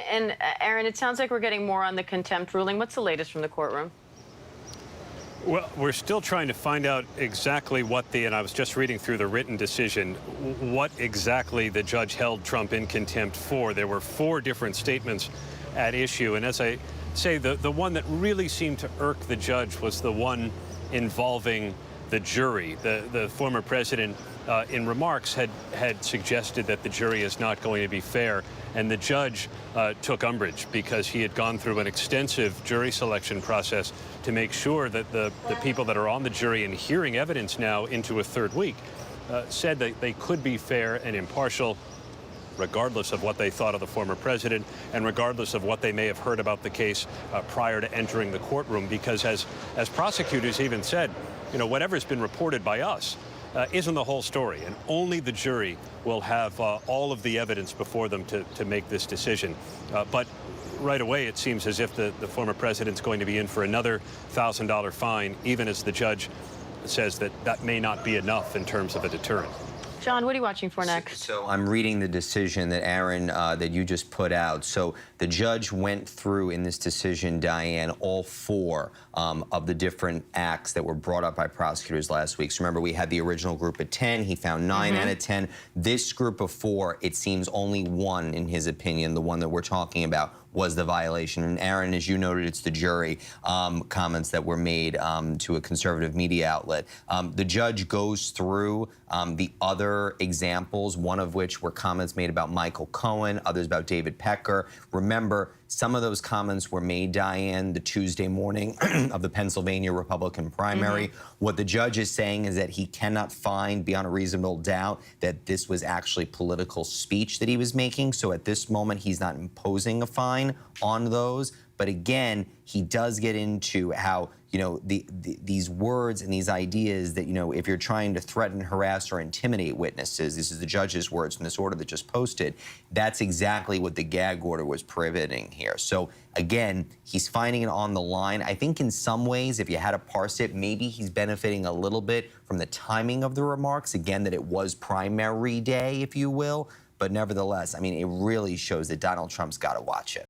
And Aaron, it sounds like we're getting more on the contempt ruling. What's the latest from the courtroom? Well, we're still trying to find out exactly what and I was just reading through the written decision, what exactly the judge held Trump in contempt for. There were 4 different statements at issue. And as I say, the one that really seemed to irk the judge was the one involving the jury. The former president, in remarks, had suggested that the jury is not going to be fair. And the judge took umbrage because he had gone through an extensive jury selection process to make sure that the people that are on the jury and hearing evidence now into a 3rd week said that they could be fair and impartial, regardless of what they thought of the former president and regardless of what they may have heard about the case prior to entering the courtroom. Because as prosecutors even said, whatever's been reported by us isn't the whole story, and only the jury will have all of the evidence before them to make this decision. But right away, it seems as if the former president's going to be in for another $1,000 fine, even as the judge says that may not be enough in terms of a deterrent. John, what are you watching for next? So I'm reading the decision that Aaron, that you just put out. So the judge went through in this decision, Diane, all 4 of the different acts that were brought up by prosecutors last week. So remember, we had the original group of 10. He found 9 out of 10. This group of 4, it seems only 1, in his opinion, the one that we're talking about, was the violation. And Aaron, as you noted, it's the jury comments that were made to a conservative media outlet. The judge goes through the other examples, one of which were comments made about Michael Cohen, others about David Pecker. Remember, some of those comments were made, Diane, the Tuesday morning of the Pennsylvania Republican primary. What the judge is saying is that he cannot find beyond a reasonable doubt that this was actually political speech that he was making. So at this moment, he's not imposing a fine on those. But again, he does get into how, these words and these ideas that, if you're trying to threaten, harass, or intimidate witnesses, this is the judge's words from this order that just posted, that's exactly what the gag order was prohibiting here. So again, he's finding it on the line. I think in some ways, if you had to parse it, maybe he's benefiting a little bit from the timing of the remarks. Again, that it was primary day, if you will. But nevertheless, I mean, it really shows that Donald Trump's got to watch it.